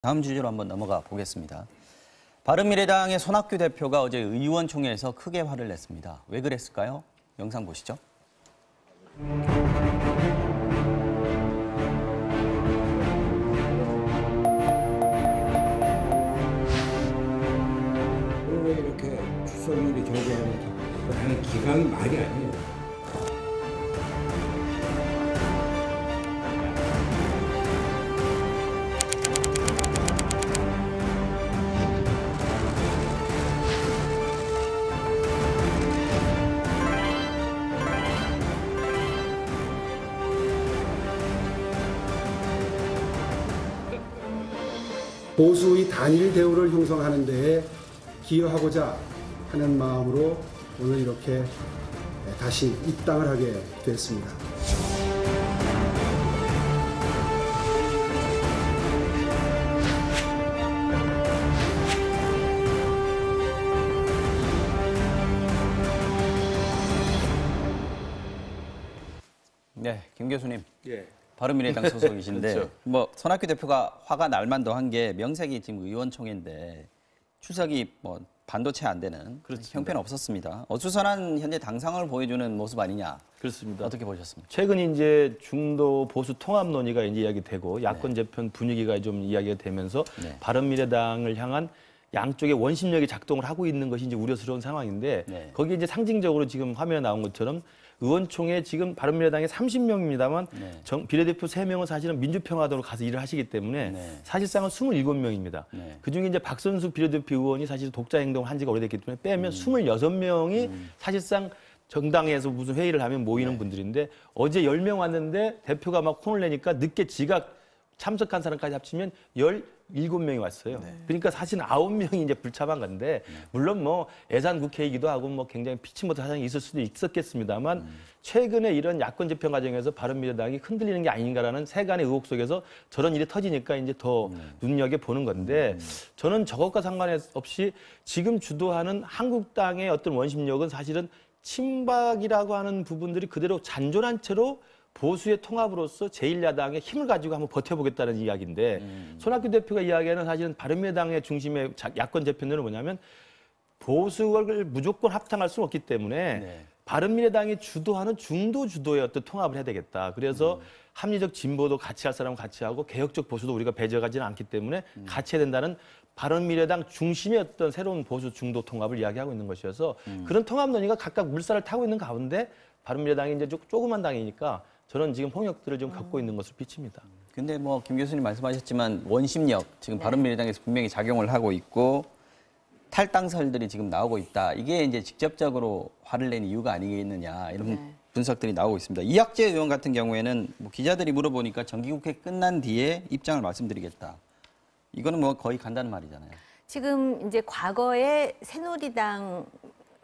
다음 주제로 한번 넘어가 보겠습니다. 바른미래당의 손학규 대표가 어제 의원총회에서 크게 화를 냈습니다. 왜 그랬을까요? 영상 보시죠. 왜 이렇게 추석일이 존재하는 기강이 말이 아니에요. 보수의 단일 대우를 형성하는 데에 기여하고자 하는 마음으로 오늘 이렇게 다시 입당을 하게 됐습니다. 네, 김 교수님. 예. 바른미래당 소속이신데 그렇죠. 뭐 손학규 대표가 화가 날 만도 한 게 명색이 지금 의원총회인데 출석이 뭐 반도 채 안 되는 그렇습니다. 형편은 없었습니다. 어수선한 현재 당상을 보여주는 모습 아니냐? 그렇습니다. 어떻게 보셨습니까? 최근 이제 중도 보수 통합 논의가 이제 이야기되고 야권 재편 분위기가 좀 이야기가 되면서 네. 바른미래당을 향한 양쪽의 원심력이 작동을 하고 있는 것이 이제 우려스러운 상황인데 네. 거기에 이제 상징적으로 지금 화면에 나온 것처럼 의원총회 지금 바른미래당에 30명입니다만 네. 비례대표 3명은 사실은 민주평화당으로 가서 일을 하시기 때문에 네. 사실상은 27명입니다. 네. 그중에 이제 박선수 비례대표 의원이 사실 독자 행동을 한 지가 오래됐기 때문에 빼면 26명이 사실상 정당에서 무슨 회의를 하면 모이는 분들인데 어제 10명 왔는데 대표가 막 혼을 내니까 늦게 지각 참석한 사람까지 합치면 17명이 왔어요. 그러니까 사실은 9명이 이제 불참한 건데 물론 뭐 예산 국회이기도 하고 뭐 굉장히 피치 못할 사정이 있을 수도 있었겠습니다만 최근에 이런 야권 재편 과정에서 바른미래당이 흔들리는 게 아닌가라는 세간의 의혹 속에서 저런 일이 터지니까 이제 더 눈여겨보는 건데 저는 저것과 상관없이 지금 주도하는 한국당의 어떤 원심력은 사실은 친박이라고 하는 부분들이 그대로 잔존한 채로 보수의 통합으로서 제1야당의 힘을 가지고 한번 버텨보겠다는 이야기인데 손학규 대표가 이야기하는 사실은 바른미래당의 중심의 야권 재편론은 뭐냐면 보수를 무조건 합당할 수는 없기 때문에 바른미래당이 주도하는 중도 주도의 어떤 통합을 해야 되겠다. 그래서 합리적 진보도 같이 할 사람은 같이 하고 개혁적 보수도 우리가 배제하지는 않기 때문에 같이 해야 된다는 바른미래당 중심의 어떤 새로운 보수 중도 통합을 이야기하고 있는 것이어서 그런 통합 논의가 각각 물살을 타고 있는 가운데 바른미래당이 이제 조그만 당이니까 저는 지금 홍역들을 좀 겪고 있는 것을 비칩니다. 근데 뭐 김 교수님 말씀하셨지만 원심력 지금 바른미래당에서 분명히 작용을 하고 있고 탈당설들이 지금 나오고 있다. 이게 이제 직접적으로 화를 낸 이유가 아니겠느냐 이런 분석들이 나오고 있습니다. 이학재 의원 같은 경우에는 뭐 기자들이 물어보니까 정기국회 끝난 뒤에 입장을 말씀드리겠다. 이거는 뭐 거의 간다는 말이잖아요. 지금 이제 과거에 새누리당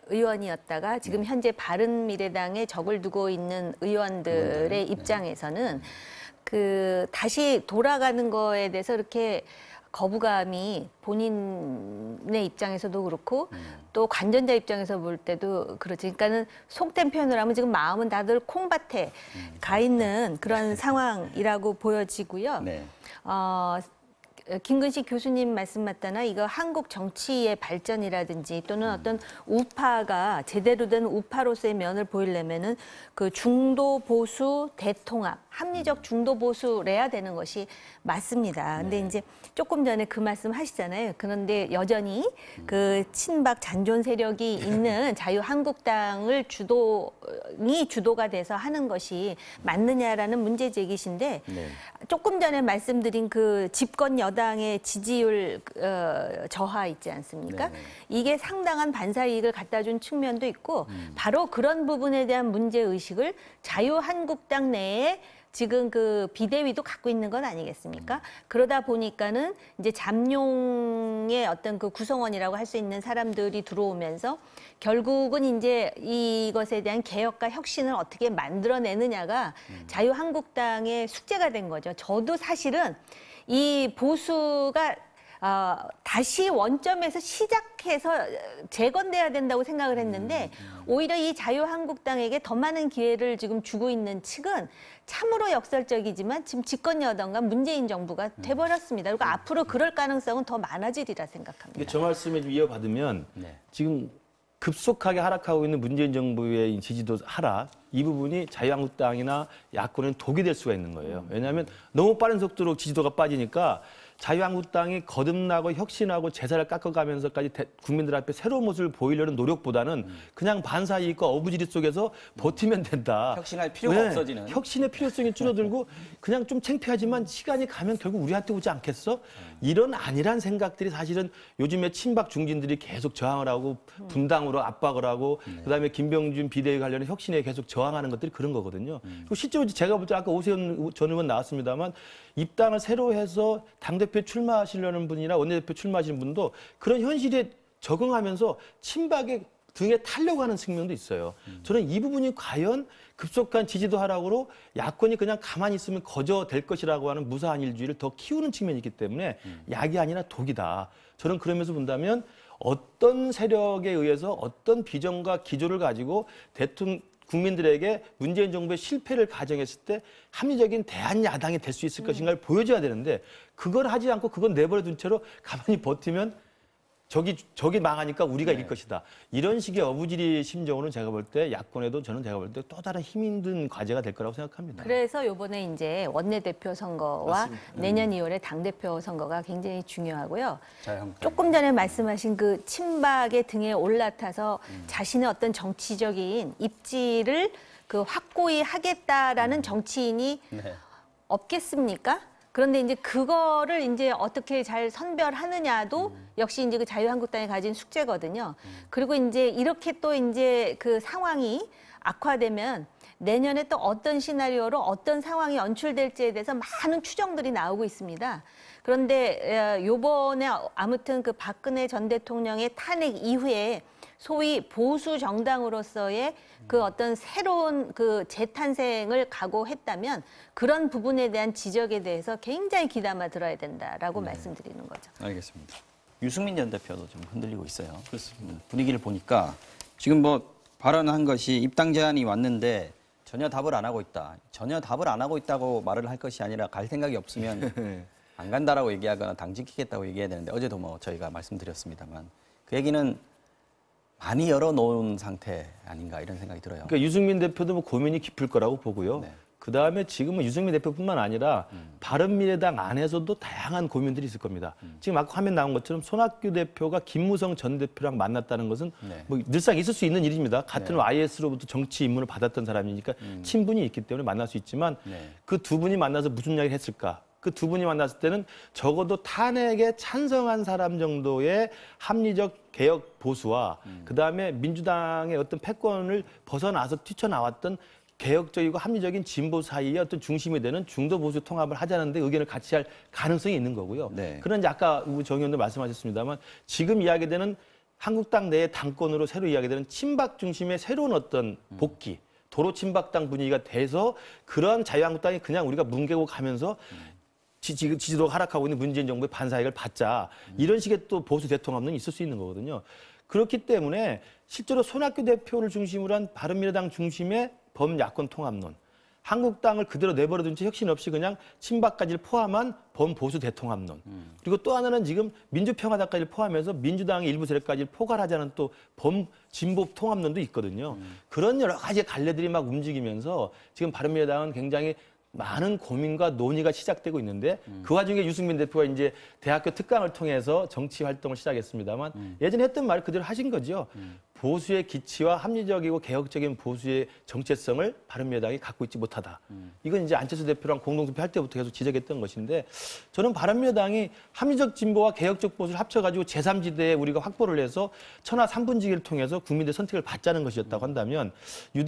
의원이었다가 지금 현재 바른미래당에 적을 두고 있는 의원들의 입장에서는 그 다시 돌아가는 거에 대해서 이렇게 거부감이 본인의 입장에서도 그렇고 또 관전자 입장에서 볼 때도 그렇지. 그러니까는 속된 표현을 하면 지금 마음은 다들 콩밭에 가 있는 그런 상황이라고 보여지고요. 네. 김근식 교수님 말씀 맞다나 이거 한국 정치의 발전이라든지 또는 어떤 우파가 제대로 된 우파로서의 면을 보이려면은 그 중도 보수 대통합, 합리적 중도 보수래야 되는 것이 맞습니다. 근데 이제 조금 전에 그 말씀 하시잖아요. 그런데 여전히 그 친박 잔존 세력이 있는 자유한국당을 주도가 돼서 하는 것이 맞느냐라는 문제 제기신데 조금 전에 말씀드린 그 집권 여당의 지지율 저하 있지 않습니까? 이게 상당한 반사이익을 갖다 준 측면도 있고 바로 그런 부분에 대한 문제의식을 자유한국당 내에 지금 그 비대위도 갖고 있는 건 아니겠습니까? 그러다 보니까는 이제 잠룡의 어떤 그 구성원이라고 할 수 있는 사람들이 들어오면서 결국은 이제 이것에 대한 개혁과 혁신을 어떻게 만들어내느냐가 자유한국당의 숙제가 된 거죠. 저도 사실은 이 보수가 다시 원점에서 시작해서 재건돼야 된다고 생각을 했는데 오히려 이 자유한국당에게 더 많은 기회를 지금 주고 있는 측은 참으로 역설적이지만 지금 집권 여당과 문재인 정부가 돼버렸습니다. 그리고 앞으로 그럴 가능성은 더 많아지리라 생각합니다. 저 말씀에 좀 이어받으면 네. 지금 급속하게 하락하고 있는 문재인 정부의 지지도 하락, 이 부분이 자유한국당이나 야권은 독이 될 수가 있는 거예요. 왜냐하면 너무 빠른 속도로 지지도가 빠지니까 자유한국당이 거듭나고 혁신하고 제사를 깎아가면서까지 국민들 앞에 새로운 모습을 보이려는 노력보다는 그냥 반사이익과 어부지리 속에서 버티면 된다. 혁신할 필요가 없어지는. 혁신의 필요성이 줄어들고 그냥 좀 창피하지만 시간이 가면 결국 우리한테 오지 않겠어? 이런 안일한 생각들이 사실은 요즘에 친박 중진들이 계속 저항을 하고 분당으로 압박을 하고 그다음에 김병준 비대위 관련해 혁신에 계속 저항하는 것들이 그런 거거든요. 그리고 실제로 제가 볼 때 아까 오세훈 전 의원 나왔습니다만 입당을 새로 해서 당대표 출마하시려는 분이나 원내대표 출마하시는 분도 그런 현실에 적응하면서 친박의 등에 타려고 하는 측면도 있어요. 저는 이 부분이 과연 급속한 지지도 하락으로 야권이 그냥 가만히 있으면 거저될 것이라고 하는 무사한 일주의를 더 키우는 측면이 있기 때문에 약이 아니라 독이다. 저는 그러면서 본다면 어떤 세력에 의해서 어떤 비전과 기조를 가지고 국민들에게 문재인 정부의 실패를 가정했을 때 합리적인 대한야당이 될 수 있을 것인가를 보여줘야 되는데 그걸 하지 않고 그건 내버려 둔 채로 가만히 버티면 저기 망하니까 우리가 이길 것이다. 이런 식의 어부지리 심정으로는 제가 볼 때 야권에도 저는 제가 볼 때 또 다른 힘든 과제가 될 거라고 생각합니다. 그래서 이번에 이제 원내대표 선거와 내년 2월에 당대표 선거가 굉장히 중요하고요. 조금 전에 말씀하신 그 친박의 등에 올라타서 자신의 어떤 정치적인 입지를 그 확고히 하겠다라는 정치인이 없겠습니까? 그런데 이제 그거를 이제 어떻게 잘 선별하느냐도 역시 이제 그 자유한국당이 가진 숙제거든요. 그리고 이제 이렇게 또 이제 그 상황이 악화되면 내년에 또 어떤 시나리오로 어떤 상황이 연출될지에 대해서 많은 추정들이 나오고 있습니다. 그런데 요번에 아무튼 그 박근혜 전 대통령의 탄핵 이후에 소위 보수 정당으로서의 그 어떤 새로운 그 재탄생을 각오했다면 그런 부분에 대한 지적에 대해서 굉장히 귀담아 들어야 된다라고 말씀드리는 거죠. 알겠습니다. 유승민 전 대표도 좀 흔들리고 있어요. 그렇습니다. 분위기를 보니까 지금 뭐 발언한 것이 입당 제안이 왔는데 전혀 답을 안 하고 있다. 전혀 답을 안 하고 있다고 말을 할 것이 아니라 갈 생각이 없으면 안 간다라고 얘기하거나 당직하겠다고 얘기해야 되는데 어제도 뭐 저희가 말씀드렸습니다만 그 얘기는 많이 열어놓은 상태 아닌가 이런 생각이 들어요. 그러니까 유승민 대표도 뭐 고민이 깊을 거라고 보고요. 네. 그다음에 지금은 유승민 대표뿐만 아니라 바른미래당 안에서도 다양한 고민들이 있을 겁니다. 지금 아까 화면 나온 것처럼 손학규 대표가 김무성 전 대표랑 만났다는 것은 뭐 늘상 있을 수 있는 일입니다. 같은 YS로부터 정치 입문을 받았던 사람이니까 친분이 있기 때문에 만날 수 있지만 그 두 분이 만나서 무슨 이야기를 했을까? 그 두 분이 만났을 때는 적어도 탄핵에 찬성한 사람 정도의 합리적 개혁 보수와 그다음에 민주당의 어떤 패권을 벗어나서 뛰쳐나왔던 개혁적이고 합리적인 진보 사이의 어떤 중심이 되는 중도 보수 통합을 하자는데 의견을 같이 할 가능성이 있는 거고요. 그런데 아까 정 의원도 말씀하셨습니다만 지금 이야기되는 한국당 내의 당권으로 새로 이야기되는 친박 중심의 새로운 어떤 복귀, 도로 친박당 분위기가 돼서 그러한 자유한국당이 그냥 우리가 뭉개고 가면서 지지도가 하락하고 있는 문재인 정부의 반사이익을 받자. 이런 식의 또 보수 대통합론이 있을 수 있는 거거든요. 그렇기 때문에 실제로 손학규 대표를 중심으로 한 바른미래당 중심의 범야권 통합론, 한국당을 그대로 내버려둔 채 혁신 없이 그냥 친박까지를 포함한 범보수 대통합론, 그리고 또 하나는 지금 민주평화당까지를 포함해서 민주당의 일부 세력까지를 포괄하자는 또 범진보 통합론도 있거든요. 그런 여러 가지 갈래들이 막 움직이면서 지금 바른미래당은 굉장히 많은 고민과 논의가 시작되고 있는데 그 와중에 유승민 대표가 이제 대학교 특강을 통해서 정치 활동을 시작했습니다만 예전에 했던 말 그대로 하신 거죠. 보수의 기치와 합리적이고 개혁적인 보수의 정체성을 바른미래당이 갖고 있지 못하다. 이건 이제 안철수 대표랑 공동투표할 때부터 계속 지적했던 것인데 저는 바른미래당이 합리적 진보와 개혁적 보수를 합쳐가지고 제3지대에 우리가 확보를 해서 천하 3분지기를 통해서 국민들의 선택을 받자는 것이었다고 한다면 유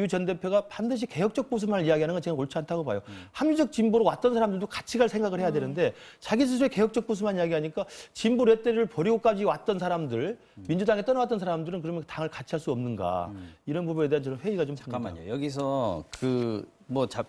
전 대표가 반드시 개혁적 보수만 이야기하는 건 제가 옳지 않다고 봐요. 합리적 진보로 왔던 사람들도 같이 갈 생각을 해야 되는데 자기 스스로의 개혁적 보수만 이야기하니까 진보 레떼를 버리고까지 왔던 사람들, 민주당에 떠나왔던 사람들 그러면 당을 같이 할 수 없는가 이런 부분에 대한 저는 회의가 좀 잠깐만요. 여기서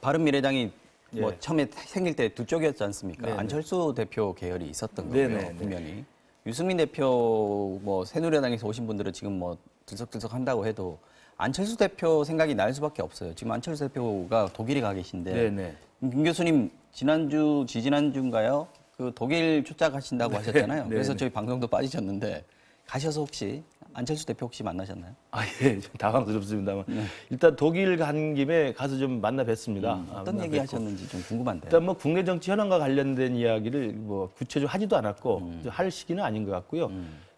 바른미래당이 뭐 처음에 생길 때 두 쪽이었지 않습니까? 네네. 안철수 대표 계열이 있었던 거고요. 네네. 분명히. 유승민 대표 뭐 새누리당에서 오신 분들은 지금 뭐 들썩들썩 한다고 해도 안철수 대표 생각이 날 수밖에 없어요. 지금 안철수 대표가 독일에 가 계신데 네네. 김 교수님 지지난주인가요? 그 독일 출장 가신다고 하셨잖아요. 네네. 그래서 저희 방송도 빠지셨는데 가셔서 혹시 안철수 대표 혹시 만나셨나요? 아, 예, 좀 당황스럽습니다만. 일단 독일 간 김에 가서 좀 만나 뵀습니다. 어떤 만나 얘기 뵙고. 하셨는지 좀 궁금한데요. 일단 뭐 국내 정치 현안과 관련된 이야기를 뭐 구체적으로 하지도 않았고 할 시기는 아닌 것 같고요.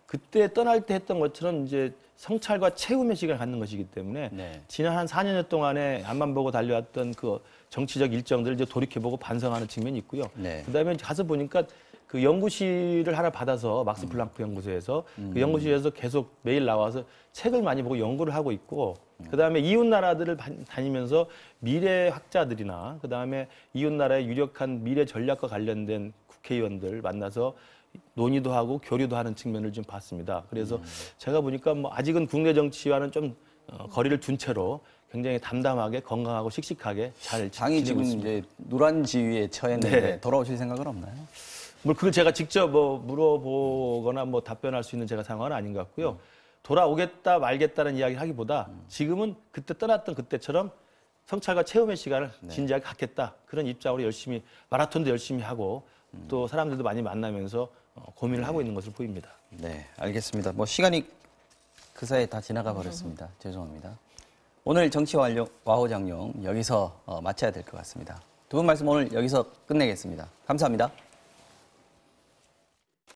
그때 떠날 때 했던 것처럼 이제 성찰과 채움의 시간을 갖는 것이기 때문에 네. 지난 한 4년여 동안에 앞만 보고 달려왔던 그 정치적 일정들을 이제 돌이켜보고 반성하는 측면이 있고요. 네. 그다음에 가서 보니까 그 연구실을 하나 받아서 막스 플랑크 연구소에서 그 연구실에서 계속 매일 나와서 책을 많이 보고 연구를 하고 있고 그다음에 이웃 나라들을 다니면서 미래 학자들이나 그다음에 이웃 나라의 유력한 미래 전략과 관련된 국회의원들 만나서 논의도 하고 교류도 하는 측면을 좀 봤습니다. 그래서 제가 보니까 뭐 아직은 국내 정치와는 좀 거리를 둔 채로 굉장히 담담하게 건강하고 씩씩하게 잘 장이 지내고 지금 있습니다. 이제 노란 지위에 처했는데 네. 돌아오실 생각은 없나요? 뭐 그걸 제가 직접 뭐 물어보거나 뭐 답변할 수 있는 제가 상황은 아닌 것 같고요. 돌아오겠다 말겠다는 이야기를 하기보다 지금은 그때 떠났던 그때처럼 성찰과 체험의 시간을 진지하게 갖겠다. 그런 입장으로 열심히 마라톤도 열심히 하고 또 사람들도 많이 만나면서 고민을 하고 있는 것으로 보입니다. 네, 알겠습니다. 뭐 시간이 그 사이에 다 지나가 버렸습니다. 죄송합니다. 오늘 정치 와호장룡 여기서 마쳐야 될 것 같습니다. 두 분 말씀 오늘 여기서 끝내겠습니다. 감사합니다.